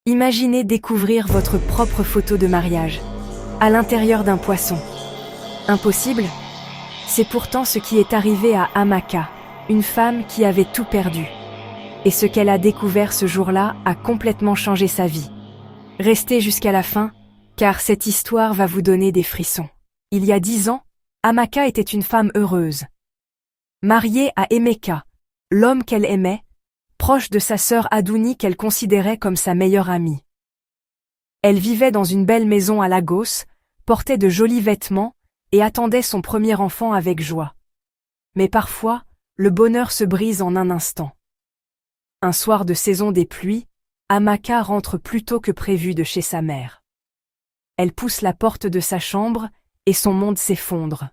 Imaginez découvrir votre propre photo de mariage, à l'intérieur d'un poisson. Impossible? C'est pourtant ce qui est arrivé à Amaka, une femme qui avait tout perdu. Et ce qu'elle a découvert ce jour-là a complètement changé sa vie. Restez jusqu'à la fin, car cette histoire va vous donner des frissons. Il y a 10 ans, Amaka était une femme heureuse. Mariée à Emeka, l'homme qu'elle aimait, proche de sa sœur Adouni qu'elle considérait comme sa meilleure amie. Elle vivait dans une belle maison à Lagos, portait de jolis vêtements et attendait son premier enfant avec joie. Mais parfois, le bonheur se brise en un instant. Un soir de saison des pluies, Amaka rentre plus tôt que prévu de chez sa mère. Elle pousse la porte de sa chambre et son monde s'effondre.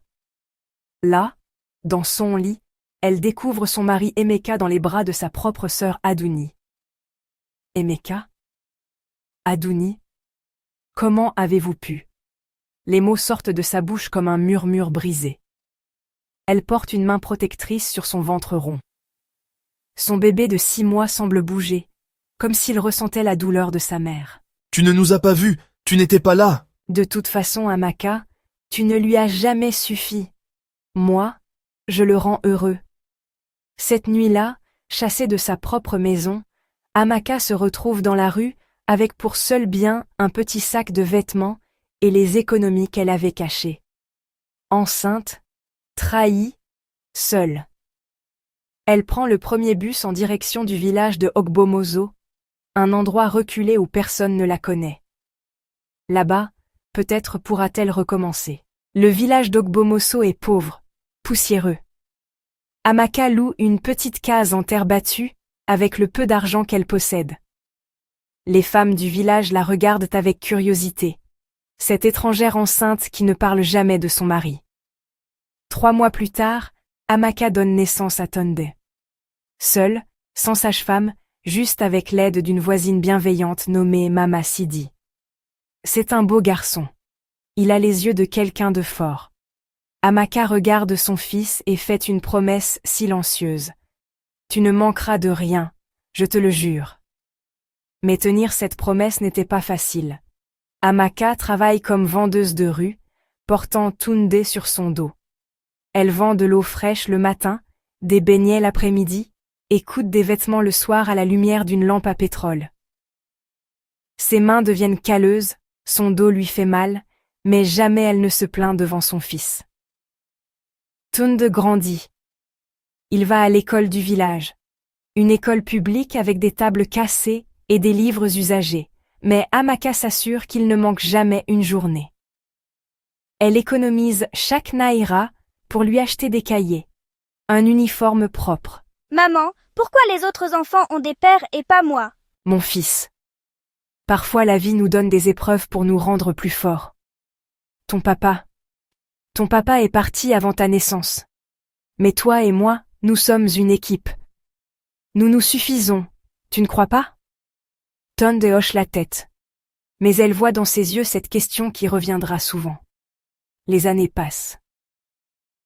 Là, dans son lit, elle découvre son mari Emeka dans les bras de sa propre sœur Adouni. Emeka? Adouni? Comment avez-vous pu? Les mots sortent de sa bouche comme un murmure brisé. Elle porte une main protectrice sur son ventre rond. Son bébé de 6 mois semble bouger, comme s'il ressentait la douleur de sa mère. Tu ne nous as pas vus, tu n'étais pas là. De toute façon, Amaka, tu ne lui as jamais suffi. Moi, je le rends heureux. Cette nuit-là, chassée de sa propre maison, Amaka se retrouve dans la rue avec pour seul bien un petit sac de vêtements et les économies qu'elle avait cachées. Enceinte, trahie, seule. Elle prend le premier bus en direction du village de Ogbomoso, un endroit reculé où personne ne la connaît. Là-bas, peut-être pourra-t-elle recommencer. Le village d'Ogbomoso est pauvre, poussiéreux. Amaka loue une petite case en terre battue, avec le peu d'argent qu'elle possède. Les femmes du village la regardent avec curiosité, cette étrangère enceinte qui ne parle jamais de son mari. 3 mois plus tard, Amaka donne naissance à Tunde. Seule, sans sage-femme, juste avec l'aide d'une voisine bienveillante nommée Mama Sidi. C'est un beau garçon. Il a les yeux de quelqu'un de fort. Amaka regarde son fils et fait une promesse silencieuse. Tu ne manqueras de rien, je te le jure. Mais tenir cette promesse n'était pas facile. Amaka travaille comme vendeuse de rue, portant Tunde sur son dos. Elle vend de l'eau fraîche le matin, des beignets l'après-midi, et coud des vêtements le soir à la lumière d'une lampe à pétrole. Ses mains deviennent calleuses, son dos lui fait mal, mais jamais elle ne se plaint devant son fils. Tunde grandit. Il va à l'école du village. Une école publique avec des tables cassées et des livres usagés, mais Amaka s'assure qu'il ne manque jamais une journée. Elle économise chaque naira pour lui acheter des cahiers, un uniforme propre. Maman, pourquoi les autres enfants ont des pères et pas moi? Mon fils. Parfois la vie nous donne des épreuves pour nous rendre plus forts. Ton papa est parti avant ta naissance. Mais toi et moi, nous sommes une équipe. Nous nous suffisons, tu ne crois pas? Tunde hoche la tête. Mais elle voit dans ses yeux cette question qui reviendra souvent. Les années passent.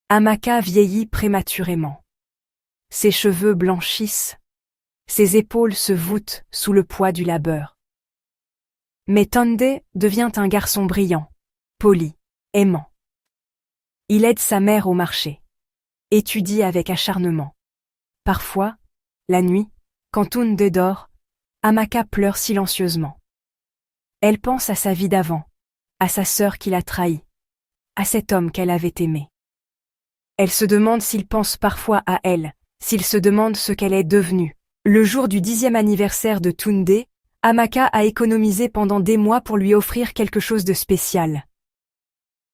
Amaka vieillit prématurément. Ses cheveux blanchissent. Ses épaules se voûtent sous le poids du labeur. Mais Tunde devient un garçon brillant, poli, aimant. Il aide sa mère au marché. Étudie avec acharnement. Parfois, la nuit, quand Tunde dort, Amaka pleure silencieusement. Elle pense à sa vie d'avant, à sa sœur qui l'a trahie, à cet homme qu'elle avait aimé. Elle se demande s'il pense parfois à elle, s'il se demande ce qu'elle est devenue. Le jour du 10e anniversaire de Tunde, Amaka a économisé pendant des mois pour lui offrir quelque chose de spécial.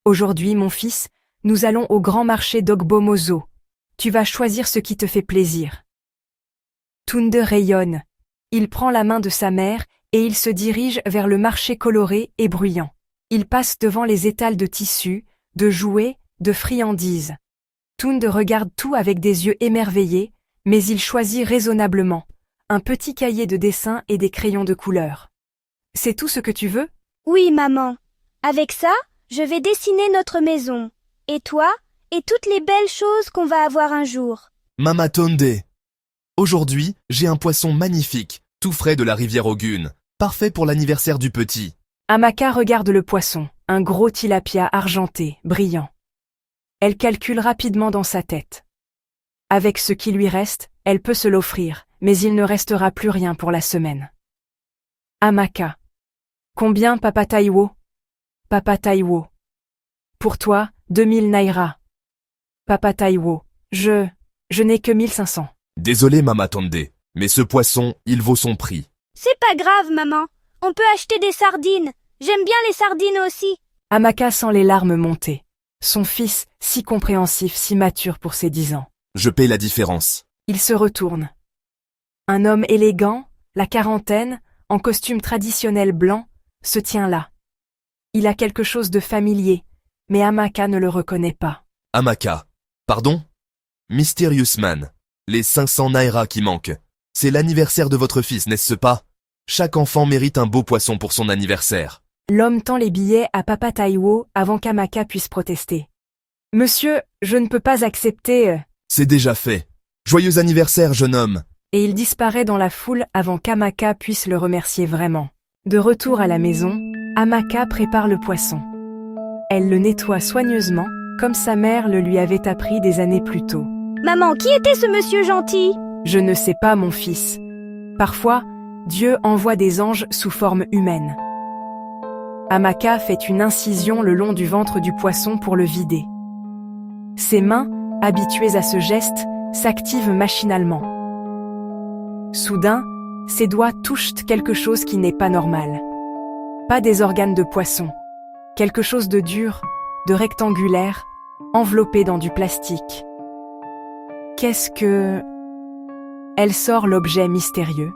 Aujourd'hui, mon fils, nous allons au grand marché d'Ogbomoso. Tu vas choisir ce qui te fait plaisir. Tunde rayonne. Il prend la main de sa mère et il se dirige vers le marché coloré et bruyant. Il passe devant les étals de tissus, de jouets, de friandises. Tunde regarde tout avec des yeux émerveillés, mais il choisit raisonnablement. Un petit cahier de dessin et des crayons de couleur. C'est tout ce que tu veux? Oui, maman. Avec ça, je vais dessiner notre maison. Et toi? Et toutes les belles choses qu'on va avoir un jour. Mama Tunde. Aujourd'hui, j'ai un poisson magnifique, tout frais de la rivière Ogun. parfait pour l'anniversaire du petit. Amaka regarde le poisson, un gros tilapia argenté, brillant. Elle calcule rapidement dans sa tête. Avec ce qui lui reste, elle peut se l'offrir, mais il ne restera plus rien pour la semaine. Amaka. Combien, Papa Taiwo? Papa Taiwo. Pour toi, 2000 naira. Papa Taiwo. Je n'ai que 1500. Désolé, Mama Tonde, mais ce poisson, il vaut son prix. C'est pas grave, maman. On peut acheter des sardines. J'aime bien les sardines aussi. Amaka sent les larmes monter. Son fils, si compréhensif, si mature pour ses 10 ans. Je paie la différence. Il se retourne. Un homme élégant, la quarantaine, en costume traditionnel blanc, se tient là. Il a quelque chose de familier, mais Amaka ne le reconnaît pas. Amaka. Pardon? Mysterious Man. Les 500 naira qui manquent. C'est l'anniversaire de votre fils, n'est-ce pas? Chaque enfant mérite un beau poisson pour son anniversaire. L'homme tend les billets à Papa Taiwo avant qu'Amaka puisse protester. Monsieur, je ne peux pas accepter... C'est déjà fait. Joyeux anniversaire, jeune homme. Et il disparaît dans la foule avant qu'Amaka puisse le remercier vraiment. De retour à la maison, Amaka prépare le poisson. Elle le nettoie soigneusement, comme sa mère le lui avait appris des années plus tôt. Maman, qui était ce monsieur gentil? Je ne sais pas, mon fils. Parfois, Dieu envoie des anges sous forme humaine. Amaka fait une incision le long du ventre du poisson pour le vider. Ses mains, habituées à ce geste, s'activent machinalement. Soudain, ses doigts touchent quelque chose qui n'est pas normal. Pas des organes de poisson. Quelque chose de dur, de rectangulaire, enveloppé dans du plastique. Qu'est-ce que... Elle sort l'objet mystérieux.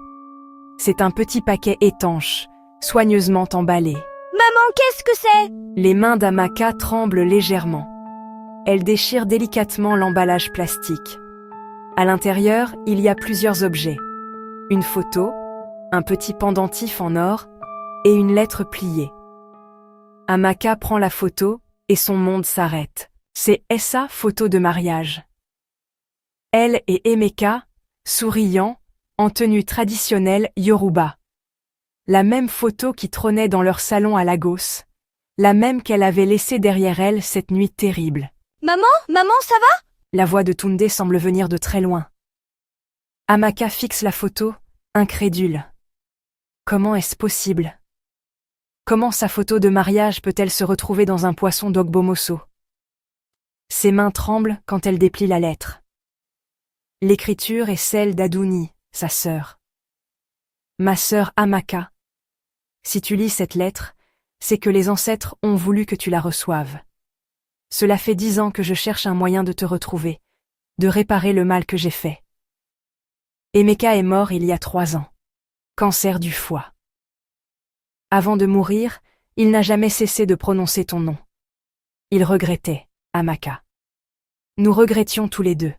C'est un petit paquet étanche, soigneusement emballé. Maman, qu'est-ce que c'est? Les mains d'Amaka tremblent légèrement. Elle déchire délicatement l'emballage plastique. À l'intérieur, il y a plusieurs objets. Une photo, un petit pendentif en or et une lettre pliée. Amaka prend la photo et son monde s'arrête. C'est sa photo de mariage. Elle et Emeka, souriant, en tenue traditionnelle Yoruba. La même photo qui trônait dans leur salon à Lagos, la même qu'elle avait laissée derrière elle cette nuit terrible. Maman, ça va? La voix de Tunde semble venir de très loin. Amaka fixe la photo, incrédule. Comment est-ce possible? Comment sa photo de mariage peut-elle se retrouver dans un poisson d'Ogbomoso? Ses mains tremblent quand elle déplie la lettre. L'écriture est celle d'Adouni, sa sœur. Ma sœur Amaka. Si tu lis cette lettre, c'est que les ancêtres ont voulu que tu la reçoives. Cela fait 10 ans que je cherche un moyen de te retrouver, de réparer le mal que j'ai fait. Emeka est mort il y a 3 ans. Cancer du foie. Avant de mourir, il n'a jamais cessé de prononcer ton nom. Il regrettait, Amaka. Nous regrettions tous les deux.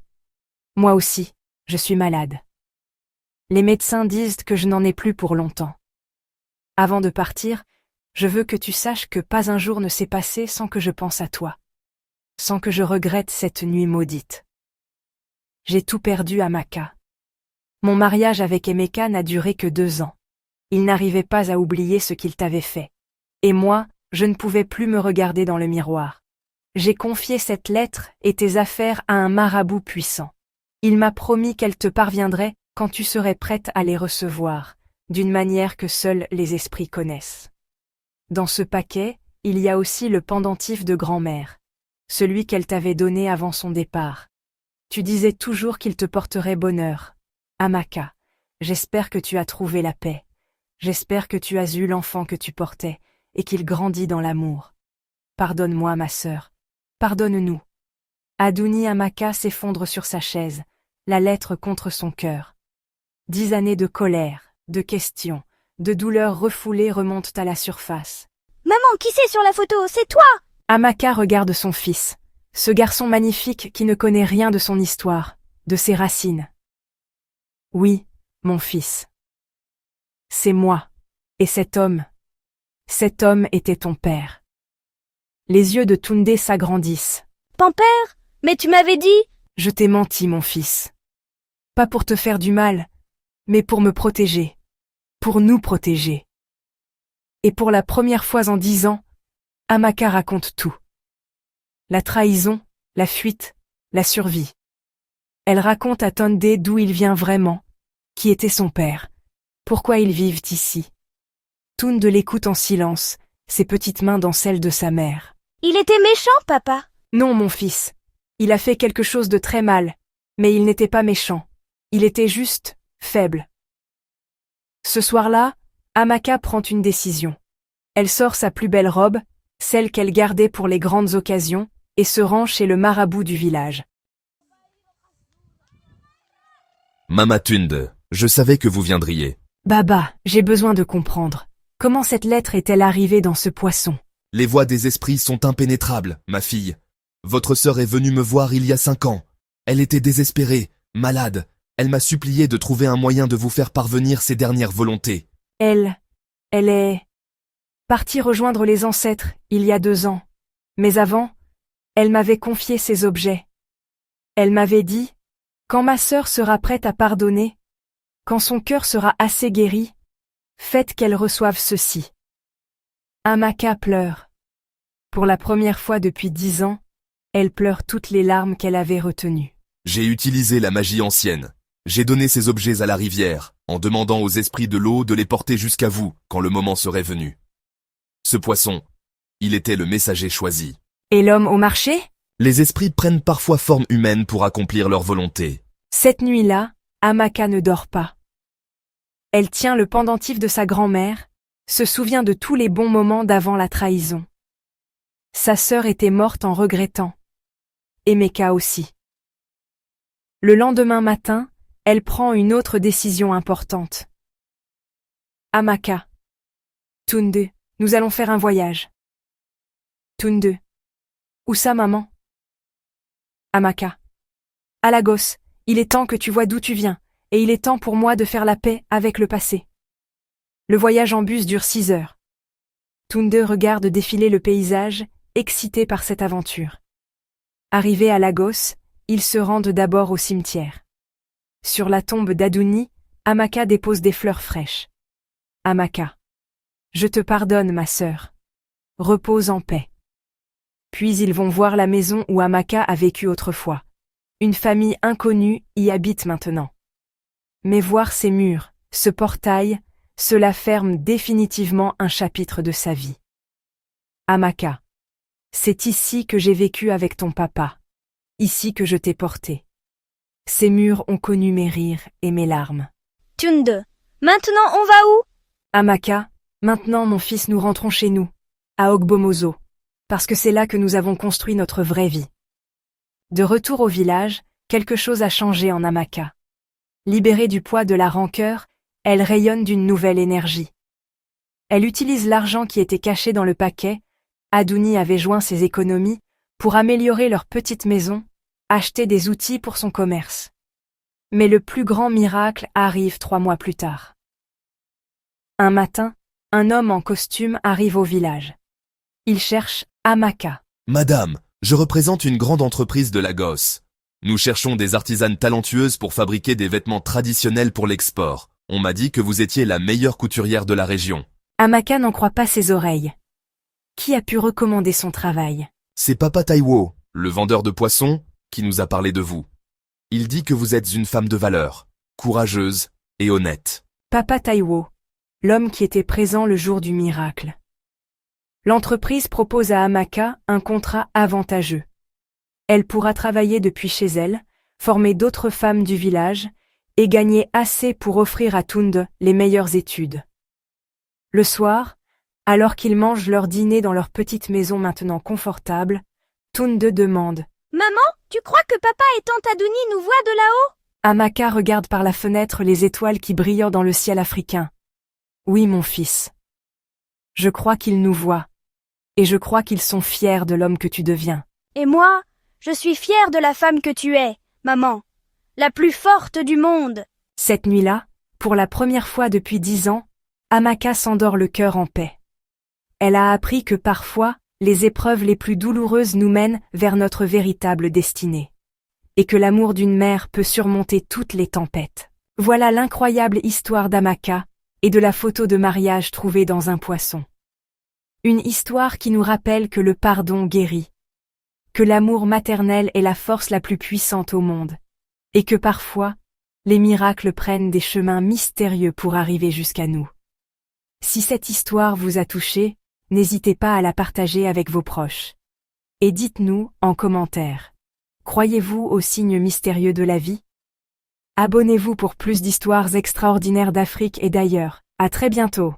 Moi aussi, je suis malade. Les médecins disent que je n'en ai plus pour longtemps. Avant de partir, je veux que tu saches que pas un jour ne s'est passé sans que je pense à toi. Sans que je regrette cette nuit maudite. J'ai tout perdu, Amaka. Mon mariage avec Emeka n'a duré que 2 ans. Il n'arrivait pas à oublier ce qu'il t'avait fait. Et moi, je ne pouvais plus me regarder dans le miroir. J'ai confié cette lettre et tes affaires à un marabout puissant. Il m'a promis qu'elle te parviendrait quand tu serais prête à les recevoir, d'une manière que seuls les esprits connaissent. Dans ce paquet, il y a aussi le pendentif de grand-mère, celui qu'elle t'avait donné avant son départ. Tu disais toujours qu'il te porterait bonheur. Amaka, j'espère que tu as trouvé la paix. J'espère que tu as eu l'enfant que tu portais et qu'il grandit dans l'amour. Pardonne-moi, ma sœur. Pardonne-nous. Adouni Amaka s'effondre sur sa chaise, la lettre contre son cœur. 10 années de colère, de questions, de douleurs refoulées remontent à la surface. Maman, qui c'est sur la photo? C'est toi! Amaka regarde son fils, ce garçon magnifique qui ne connaît rien de son histoire, de ses racines. Oui, mon fils. C'est moi. Et cet homme était ton père. Les yeux de Tunde s'agrandissent. Pampère, mais tu m'avais dit... Je t'ai menti, mon fils. Pas pour te faire du mal, mais pour me protéger. Pour nous protéger. Et pour la première fois en 10 ans, Amaka raconte tout. La trahison, la fuite, la survie. Elle raconte à Tunde d'où il vient vraiment, qui était son père, pourquoi ils vivent ici. Tunde l'écoute en silence, ses petites mains dans celles de sa mère. Il était méchant, papa. Non, mon fils. Il a fait quelque chose de très mal, mais il n'était pas méchant. Il était juste faible. Ce soir-là, Amaka prend une décision. Elle sort sa plus belle robe, celle qu'elle gardait pour les grandes occasions, et se rend chez le marabout du village. Mama Tunde, je savais que vous viendriez. Baba, j'ai besoin de comprendre. Comment cette lettre est-elle arrivée dans ce poisson? Les voies des esprits sont impénétrables, ma fille. Votre sœur est venue me voir il y a 5 ans. Elle était désespérée, malade. Elle m'a supplié de trouver un moyen de vous faire parvenir ses dernières volontés. Elle est partie rejoindre les ancêtres il y a 2 ans. Mais avant, elle m'avait confié ses objets. Elle m'avait dit, quand ma sœur sera prête à pardonner, quand son cœur sera assez guéri, faites qu'elle reçoive ceci. Amaka pleure. Pour la première fois depuis 10 ans, elle pleure toutes les larmes qu'elle avait retenues. J'ai utilisé la magie ancienne. J'ai donné ces objets à la rivière, en demandant aux esprits de l'eau de les porter jusqu'à vous quand le moment serait venu. Ce poisson, il était le messager choisi. Et l'homme au marché? Les esprits prennent parfois forme humaine pour accomplir leur volonté. Cette nuit-là, Amaka ne dort pas. Elle tient le pendentif de sa grand-mère, se souvient de tous les bons moments d'avant la trahison. Sa sœur était morte en regrettant. Emeka aussi. Le lendemain matin, elle prend une autre décision importante. Amaka. Tunde, nous allons faire un voyage. Tunde. Où ça, maman? Amaka. À Lagos, il est temps que tu vois d'où tu viens, et il est temps pour moi de faire la paix avec le passé. Le voyage en bus dure 6 heures. Tunde regarde défiler le paysage, excité par cette aventure. Arrivés à Lagos, ils se rendent d'abord au cimetière. Sur la tombe d'Adouni, Amaka dépose des fleurs fraîches. Amaka. Je te pardonne, ma sœur. Repose en paix. Puis ils vont voir la maison où Amaka a vécu autrefois. Une famille inconnue y habite maintenant. Mais voir ces murs, ce portail, cela ferme définitivement un chapitre de sa vie. Amaka. C'est ici que j'ai vécu avec ton papa. Ici que je t'ai porté. Ces murs ont connu mes rires et mes larmes. Tunde, maintenant on va où? Amaka, maintenant mon fils nous rentrons chez nous, à Ogbomoso, parce que c'est là que nous avons construit notre vraie vie. De retour au village, quelque chose a changé en Amaka. Libérée du poids de la rancœur, elle rayonne d'une nouvelle énergie. Elle utilise l'argent qui était caché dans le paquet. Adouni avait joint ses économies pour améliorer leur petite maison, acheter des outils pour son commerce. Mais le plus grand miracle arrive 3 mois plus tard. Un matin, un homme en costume arrive au village. Il cherche Amaka. Madame, je représente une grande entreprise de Lagos. Nous cherchons des artisanes talentueuses pour fabriquer des vêtements traditionnels pour l'export. On m'a dit que vous étiez la meilleure couturière de la région. Amaka n'en croit pas ses oreilles. Qui a pu recommander son travail? C'est Papa Taiwo, le vendeur de poissons, qui nous a parlé de vous. Il dit que vous êtes une femme de valeur, courageuse et honnête. Papa Taiwo, l'homme qui était présent le jour du miracle. L'entreprise propose à Amaka un contrat avantageux. Elle pourra travailler depuis chez elle, former d'autres femmes du village et gagner assez pour offrir à Tunde les meilleures études. Le soir, alors qu'ils mangent leur dîner dans leur petite maison maintenant confortable, Tunde demande « Maman, tu crois que papa et tante Adouni nous voient de là-haut ?» Amaka regarde par la fenêtre les étoiles qui brillent dans le ciel africain. « Oui, mon fils. Je crois qu'ils nous voient, et je crois qu'ils sont fiers de l'homme que tu deviens. » Et moi, je suis fière de la femme que tu es, maman, la plus forte du monde. Cette nuit-là, pour la première fois depuis 10 ans, Amaka s'endort le cœur en paix. Elle a appris que parfois, les épreuves les plus douloureuses nous mènent vers notre véritable destinée. Et que l'amour d'une mère peut surmonter toutes les tempêtes. Voilà l'incroyable histoire d'Amaka et de la photo de mariage trouvée dans un poisson. Une histoire qui nous rappelle que le pardon guérit, que l'amour maternel est la force la plus puissante au monde, et que parfois, les miracles prennent des chemins mystérieux pour arriver jusqu'à nous. Si cette histoire vous a touché, n'hésitez pas à la partager avec vos proches. Et dites-nous en commentaire. Croyez-vous aux signes mystérieux de la vie? Abonnez-vous pour plus d'histoires extraordinaires d'Afrique et d'ailleurs. À très bientôt.